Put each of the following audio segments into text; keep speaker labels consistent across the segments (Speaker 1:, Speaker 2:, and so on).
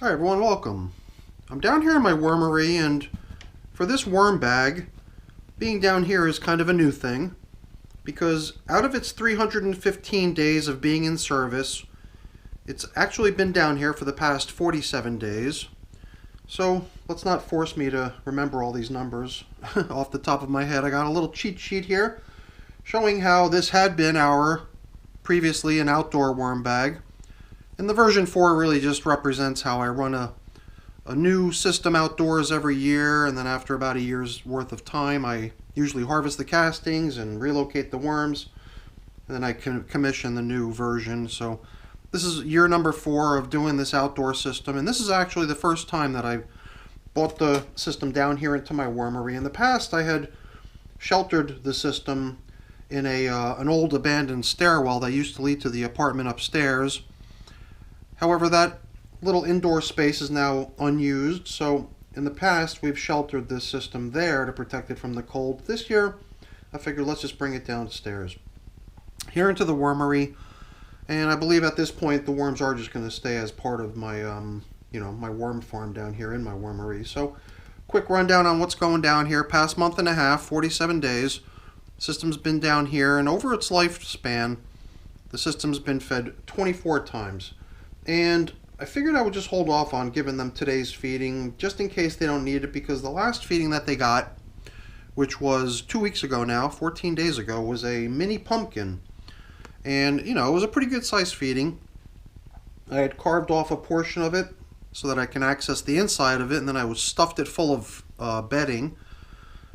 Speaker 1: Hi everyone, welcome. I'm down here in my wormery, and for this worm bag, being down here is kind of a new thing, because out of its 315 days of being in service, it's actually been down here for the past 47 days. So let's not force me to remember all these numbers off the top of my head. I got a little cheat sheet here showing how this had been our previously an outdoor worm bag. And the version 4 really just represents how I run a new system outdoors every year, and then after about a year's worth of time I usually harvest the castings and relocate the worms, and then I can commission the new version. So this is year number 4 of doing this outdoor system, and this is actually the first time that I brought the system down here into my wormery. In the past I had sheltered the system in an old abandoned stairwell that used to lead to the apartment upstairs. However, that little indoor space is now unused, so in the past we've sheltered this system there to protect it from the cold. This year I figured let's just bring it downstairs here into the wormery, and I believe at this point the worms are just going to stay as part of my my worm farm down here in my wormery. So quick rundown on what's going down here. Past month and a half, 47 days, system's been down here, and over its lifespan the system's been fed 24 times. And I figured I would just hold off on giving them today's feeding just in case they don't need it, because the last feeding that they got, which was 2 weeks ago now, 14 days ago, was a mini pumpkin. And it was a pretty good size feeding. I had carved off a portion of it so that I can access the inside of it, and then I stuffed it full of bedding.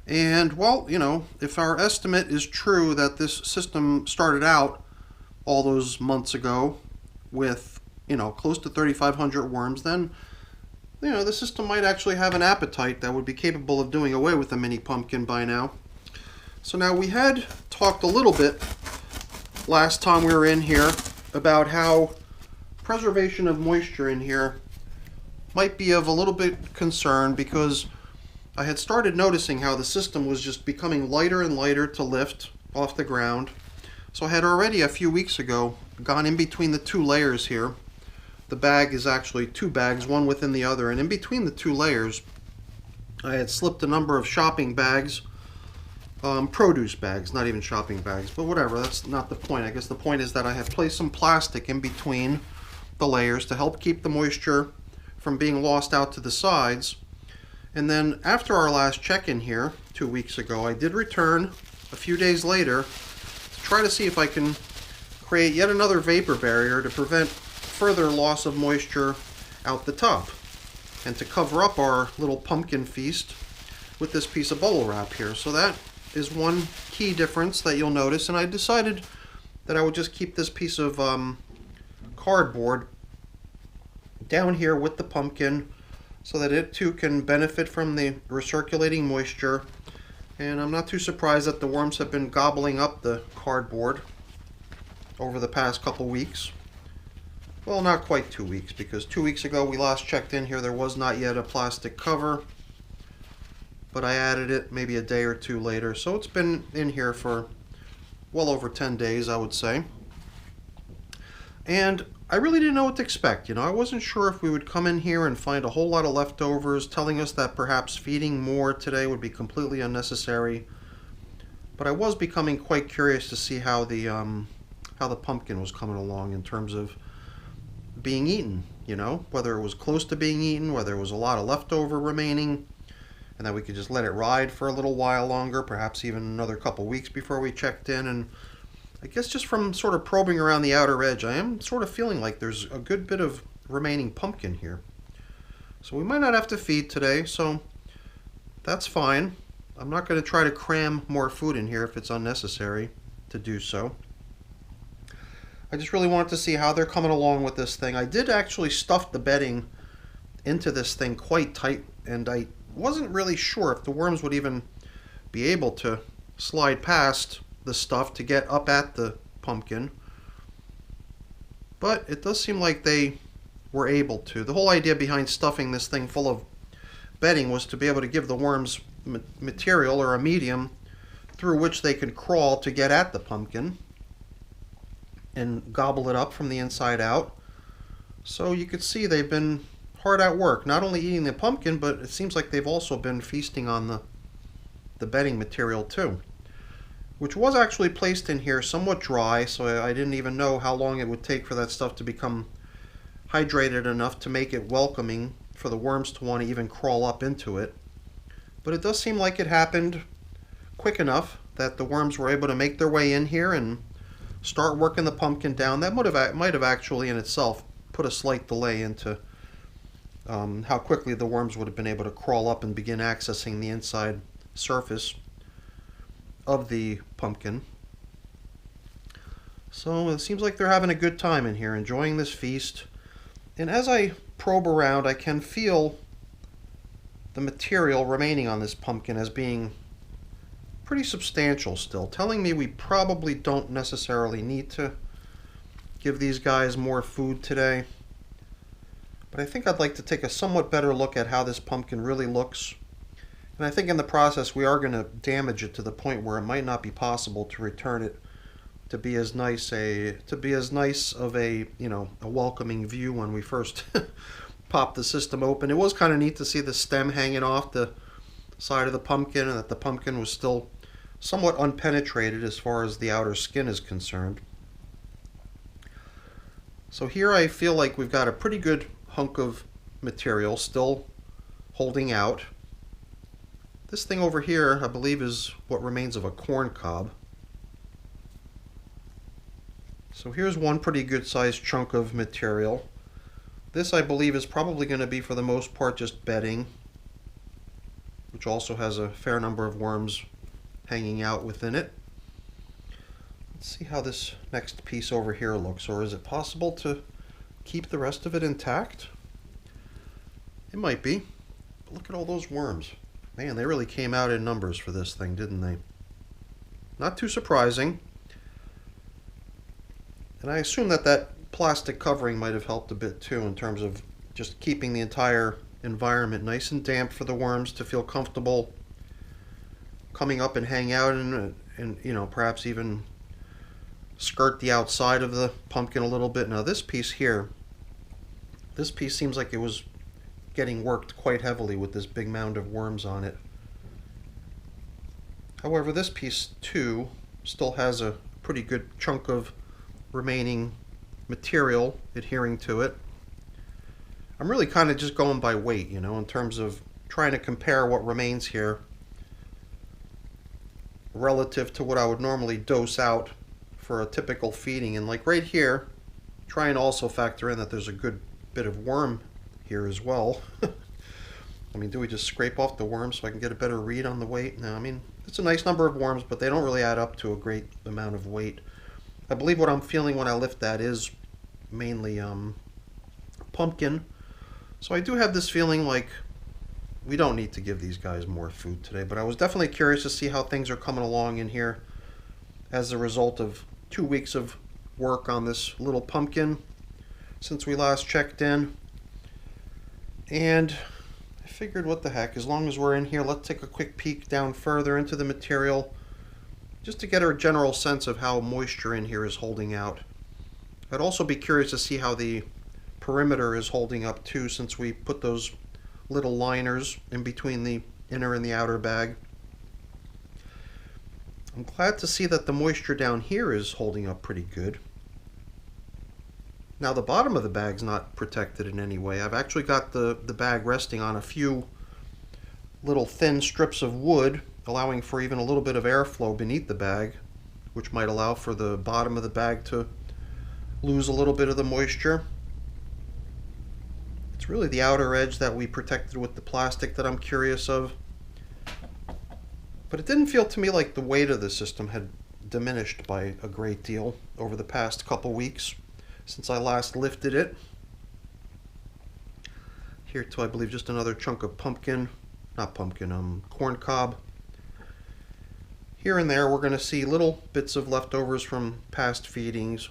Speaker 1: And well, if our estimate is true that this system started out all those months ago with close to 3,500 worms, then the system might actually have an appetite that would be capable of doing away with the mini pumpkin by now. So now, we had talked a little bit last time we were in here about how preservation of moisture in here might be of a little bit concern, because I had started noticing how the system was just becoming lighter and lighter to lift off the ground. So I had already a few weeks ago gone in between the two layers here. The bag is actually 2 bags, one within the other, and in between the 2 layers I had slipped a number of shopping bags, produce bags, not even shopping bags, but whatever, that's not the point. I guess the point is that I have placed some plastic in between the layers to help keep the moisture from being lost out to the sides. And then after our last check-in here 2 weeks ago, I did return a few days later to try to see if I can create yet another vapor barrier to prevent further loss of moisture out the top, and to cover up our little pumpkin feast with this piece of bubble wrap here. So that is one key difference that you'll notice, and I decided that I would just keep this piece of cardboard down here with the pumpkin so that it too can benefit from the recirculating moisture. And I'm not too surprised that the worms have been gobbling up the cardboard over the past couple weeks. Well, not quite 2 weeks, because 2 weeks ago we last checked in here, there was not yet a plastic cover, but I added it maybe a day or 2 later, so it's been in here for well over 10 days, I would say. And I really didn't know what to expect. I wasn't sure if we would come in here and find a whole lot of leftovers telling us that perhaps feeding more today would be completely unnecessary, but I was becoming quite curious to see how the pumpkin was coming along in terms of being eaten, whether it was close to being eaten, whether there was a lot of leftover remaining, and that we could just let it ride for a little while longer, perhaps even another couple weeks before we checked in. And I guess just from sort of probing around the outer edge, I am sort of feeling like there's a good bit of remaining pumpkin here. So we might not have to feed today, so that's fine. I'm not going to try to cram more food in here if it's unnecessary to do so. I just really wanted to see how they're coming along with this thing. I did actually stuff the bedding into this thing quite tight, and I wasn't really sure if the worms would even be able to slide past the stuff to get up at the pumpkin. But it does seem like they were able to. The whole idea behind stuffing this thing full of bedding was to be able to give the worms material, or a medium, through which they could crawl to get at the pumpkin and gobble it up from the inside out. So you could see they've been hard at work, not only eating the pumpkin, but it seems like they've also been feasting on the bedding material too, which was actually placed in here somewhat dry, so I didn't even know how long it would take for that stuff to become hydrated enough to make it welcoming for the worms to want to even crawl up into it. But it does seem like it happened quick enough that the worms were able to make their way in here and start working the pumpkin down. That might have actually in itself put a slight delay into how quickly the worms would have been able to crawl up and begin accessing the inside surface of the pumpkin. So it seems like they're having a good time in here, enjoying this feast. And as I probe around, I can feel the material remaining on this pumpkin as being pretty substantial still, telling me we probably don't necessarily need to give these guys more food today. But I think I'd like to take a somewhat better look at how this pumpkin really looks. And I think in the process we are going to damage it to the point where it might not be possible to return it to be as nice of a, you know, a welcoming view when we first popped the system open. It was kind of neat to see the stem hanging off the side of the pumpkin and that the pumpkin was still somewhat unpenetrated as far as the outer skin is concerned. So here I feel like we've got a pretty good hunk of material still holding out. This thing over here I believe is what remains of a corn cob. So here's one pretty good sized chunk of material. This I believe is probably going to be for the most part just bedding, which also has a fair number of worms hanging out within it. Let's see how this next piece over here looks, or is it possible to keep the rest of it intact? It might be. But look at all those worms. Man, they really came out in numbers for this thing, didn't they? Not too surprising. And I assume that that plastic covering might have helped a bit too in terms of just keeping the entire environment nice and damp for the worms to feel comfortable coming up and hang out and you know, perhaps even skirt the outside of the pumpkin a little bit. Now this piece here, this piece seems like it was getting worked quite heavily with this big mound of worms on it. However, this piece too still has a pretty good chunk of remaining material adhering to it. I'm really kind of just going by weight, you know, in terms of trying to compare what remains here relative to what I would normally dose out for a typical feeding. And like right here, try and also factor in that there's a good bit of worm here as well. I mean, do we just scrape off the worms so I can get a better read on the weight? No, I mean, it's a nice number of worms, but they don't really add up to a great amount of weight. I believe what I'm feeling when I lift that is mainly pumpkin. So I do have this feeling like we don't need to give these guys more food today, but I was definitely curious to see how things are coming along in here as a result of 2 weeks of work on this little pumpkin since we last checked in. And I figured, what the heck, as long as we're in here, let's take a quick peek down further into the material just to get a general sense of how moisture in here is holding out. I'd also be curious to see how the perimeter is holding up too, since we put those little liners in between the inner and the outer bag. I'm glad to see that the moisture down here is holding up pretty good. Now the bottom of the bag's not protected in any way. I've actually got the bag resting on a few little thin strips of wood, allowing for even a little bit of airflow beneath the bag, which might allow for the bottom of the bag to lose a little bit of the moisture. It's really the outer edge that we protected with the plastic that I'm curious of. But it didn't feel to me like the weight of the system had diminished by a great deal over the past couple weeks since I last lifted it. Here too, I believe just another chunk of corn cob. Here and there we're going to see little bits of leftovers from past feedings,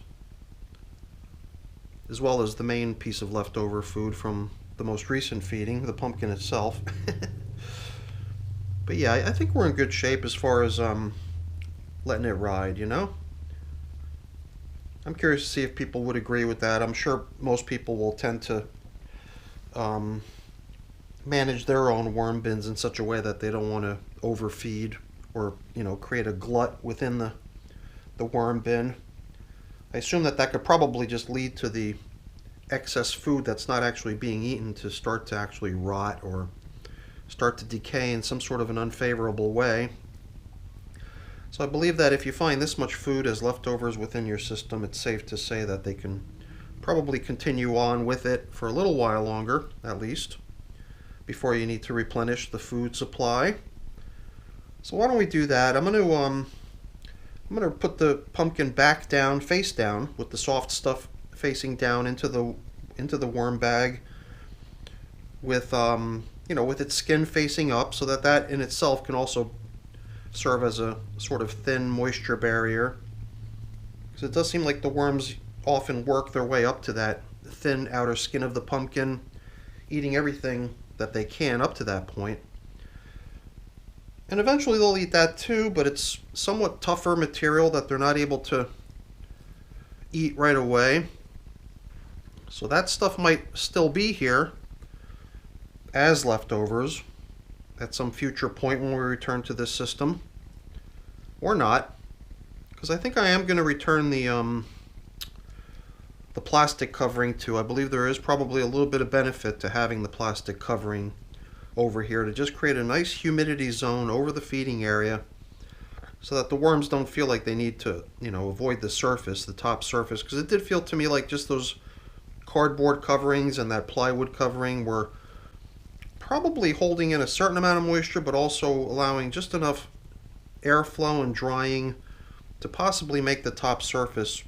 Speaker 1: as well as the main piece of leftover food from the most recent feeding, the pumpkin itself. But yeah, I think we're in good shape as far as letting it ride, you know? I'm curious to see if people would agree with that. I'm sure most people will tend to manage their own worm bins in such a way that they don't want to overfeed or, create a glut within the worm bin. I assume that could probably just lead to the excess food that's not actually being eaten to start to actually rot or start to decay in some sort of an unfavorable way. So I believe that if you find this much food as leftovers within your system, it's safe to say that they can probably continue on with it for a little while longer, at least, before you need to replenish the food supply. So why don't we do that? I'm going to put the pumpkin back down, face down, with the soft stuff facing down into the worm bag, with with its skin facing up, so that in itself can also serve as a sort of thin moisture barrier. Because it does seem like the worms often work their way up to that thin outer skin of the pumpkin, eating everything that they can up to that point. And eventually they'll eat that too, but it's somewhat tougher material that they're not able to eat right away. So that stuff might still be here as leftovers at some future point when we return to this system. Or not, because I think I am going to return the plastic covering too. I believe there is probably a little bit of benefit to having the plastic covering over here to just create a nice humidity zone over the feeding area so that the worms don't feel like they need to, avoid the surface, the top surface, because it did feel to me like just those cardboard coverings and that plywood covering were probably holding in a certain amount of moisture, but also allowing just enough airflow and drying to possibly make the top surface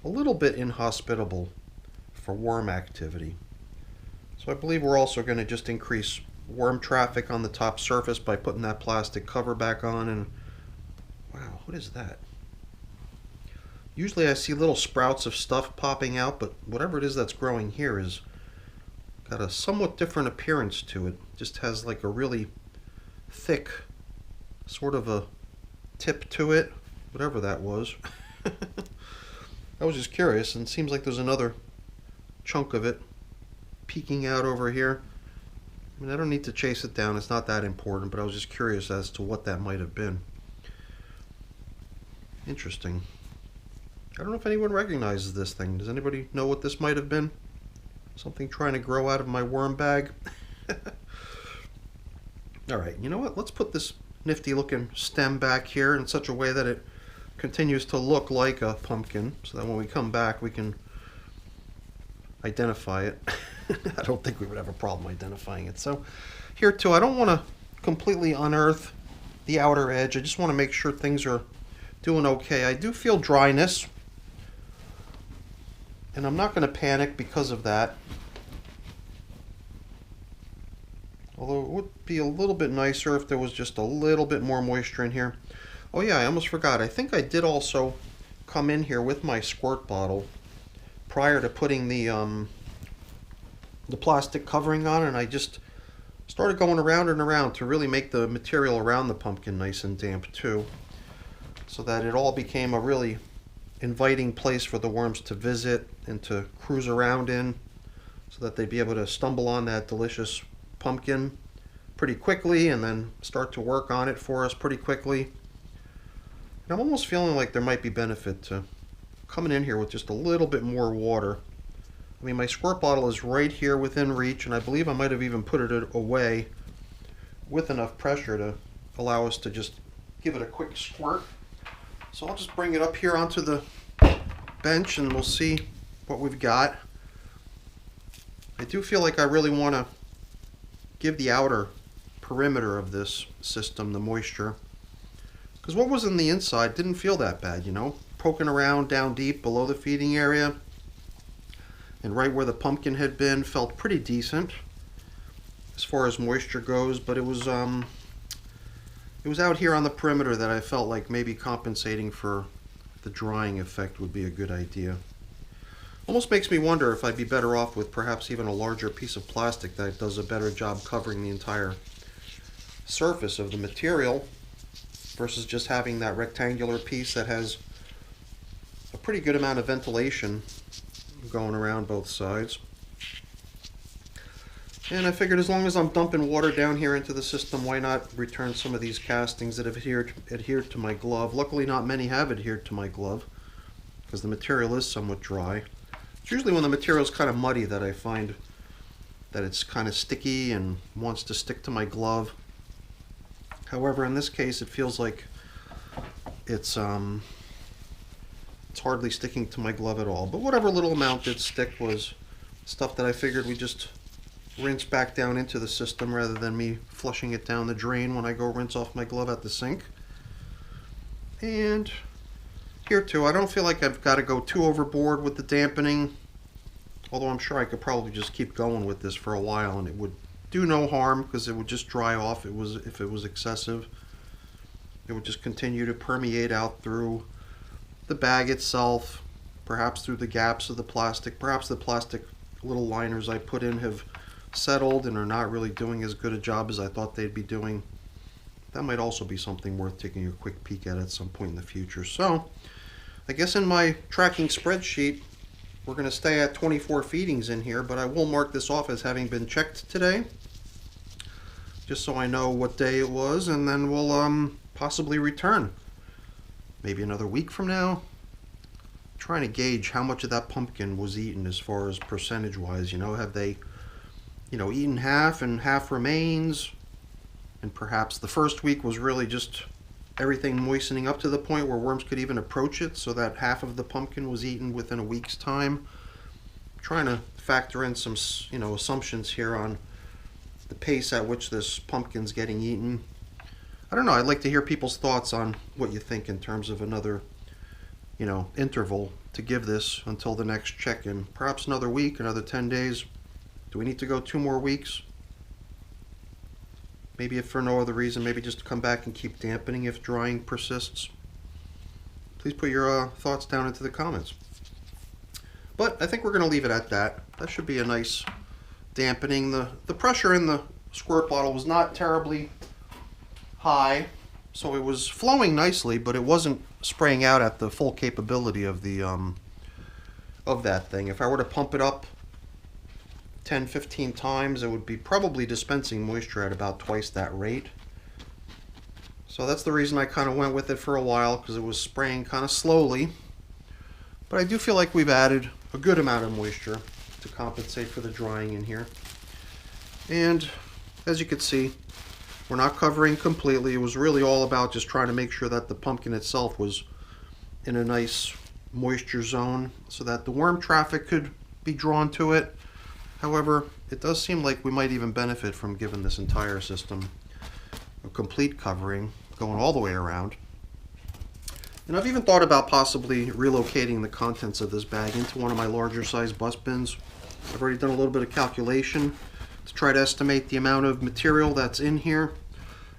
Speaker 1: a little bit inhospitable for worm activity. So I believe we're also going to just increase worm traffic on the top surface by putting that plastic cover back on. And wow, what is that? Usually I see little sprouts of stuff popping out, but whatever it is that's growing here is got a somewhat different appearance to it. Just has like a really thick sort of a tip to it, whatever that was. I was just curious, and it seems like there's another chunk of it peeking out over here. I mean, I don't need to chase it down, it's not that important, but I was just curious as to what that might have been. Interesting. I don't know if anyone recognizes this thing. Does anybody know what this might have been? Something trying to grow out of my worm bag? Alright, you know what? Let's put this nifty looking stem back here in such a way that it continues to look like a pumpkin, so that when we come back we can identify it. I don't think we would have a problem identifying it. So here too, I don't want to completely unearth the outer edge. I just want to make sure things are doing okay. I do feel dryness, and I'm not going to panic because of that. Although it would be a little bit nicer if there was just a little bit more moisture in here. Oh yeah, I almost forgot. I think I did also come in here with my squirt bottle prior to putting the plastic covering on, and I just started going around and around to really make the material around the pumpkin nice and damp too, so that it all became a really inviting place for the worms to visit and to cruise around in, so that they'd be able to stumble on that delicious pumpkin pretty quickly and then start to work on it for us pretty quickly. And I'm almost feeling like there might be benefit to coming in here with just a little bit more water. I mean, my squirt bottle is right here within reach, and I believe I might have even put it away with enough pressure to allow us to just give it a quick squirt. So I'll just bring it up here onto the bench and we'll see what we've got. I do feel like I really want to give the outer perimeter of this system the moisture, because what was in the inside didn't feel that bad, poking around down deep below the feeding area and right where the pumpkin had been felt pretty decent as far as moisture goes, but it was out here on the perimeter that I felt like maybe compensating for the drying effect would be a good idea. Almost makes me wonder if I'd be better off with perhaps even a larger piece of plastic that does a better job covering the entire surface of the material versus just having that rectangular piece that has a pretty good amount of ventilation going around both sides. And I figured as long as I'm dumping water down here into the system, why not return some of these castings that have adhered to my glove. Luckily not many have adhered to my glove, because the material is somewhat dry. It's usually when the material is kind of muddy that I find that it's kind of sticky and wants to stick to my glove. However, in this case, it feels like it's hardly sticking to my glove at all. But whatever little amount did stick was stuff that I figured we just rinse back down into the system rather than me flushing it down the drain when I go rinse off my glove at the sink. And here too, I don't feel like I've got to go too overboard with the dampening, although I'm sure I could probably just keep going with this for a while and it would do no harm because it would just dry off if it was excessive. It would just continue to permeate out through the bag itself, perhaps through the gaps of the plastic. Perhaps the plastic little liners I put in have settled and are not really doing as good a job as I thought they'd be doing. That might also be something worth taking a quick peek at some point in the future. So I guess in my tracking spreadsheet we're going to stay at 24 feedings in here, but I will mark this off as having been checked today, just so I know what day it was, and then we'll possibly return maybe another week from now. I'm trying to gauge how much of that pumpkin was eaten as far as percentage wise. Have they eaten half and half remains, and perhaps the first week was really just everything moistening up to the point where worms could even approach it, so that half of the pumpkin was eaten within a week's time. I'm trying to factor in some assumptions here on the pace at which this pumpkin's getting eaten. I don't know, I'd like to hear people's thoughts on what you think in terms of another interval to give this until the next check-in. Perhaps another week, another 10 days. Do we need to go 2 more weeks? Maybe if for no other reason, maybe just to come back and keep dampening if drying persists. Please put your thoughts down into the comments. But I think we're going to leave it at that. That should be a nice dampening. The pressure in the squirt bottle was not terribly high, so it was flowing nicely, but it wasn't spraying out at the full capability of the of that thing. If I were to pump it up 10-15 times, it would be probably dispensing moisture at about twice that rate. So that's the reason I kind of went with it for a while, because it was spraying kind of slowly. But I do feel like we've added a good amount of moisture to compensate for the drying in here. And as you can see, we're not covering completely. It was really all about just trying to make sure that the pumpkin itself was in a nice moisture zone so that the worm traffic could be drawn to it. However, it does seem like we might even benefit from giving this entire system a complete covering, going all the way around. And I've even thought about possibly relocating the contents of this bag into one of my larger size bust bins. I've already done a little bit of calculation to try to estimate the amount of material that's in here.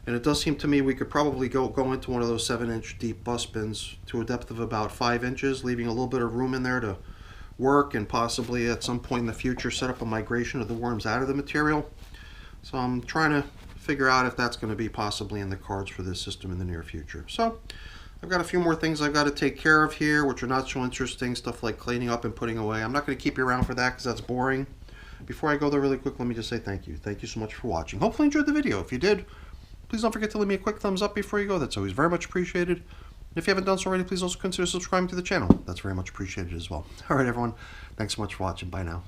Speaker 1: And it does seem to me we could probably go into one of those 7-inch deep bust bins to a depth of about 5 inches, leaving a little bit of room in there to work and possibly at some point in the future set up a migration of the worms out of the material. So I'm trying to figure out if that's going to be possibly in the cards for this system in the near future. So I've got a few more things I've got to take care of here, which are not so interesting, stuff like cleaning up and putting away. I'm not going to keep you around for that because that's boring. Before I go there really quick, let me just say thank you. Thank you so much for watching. Hopefully you enjoyed the video. If you did, please don't forget to leave me a quick thumbs up before you go. That's always very much appreciated. If you haven't done so already, please also consider subscribing to the channel. That's very much appreciated as well. All right, everyone. Thanks so much for watching. Bye now.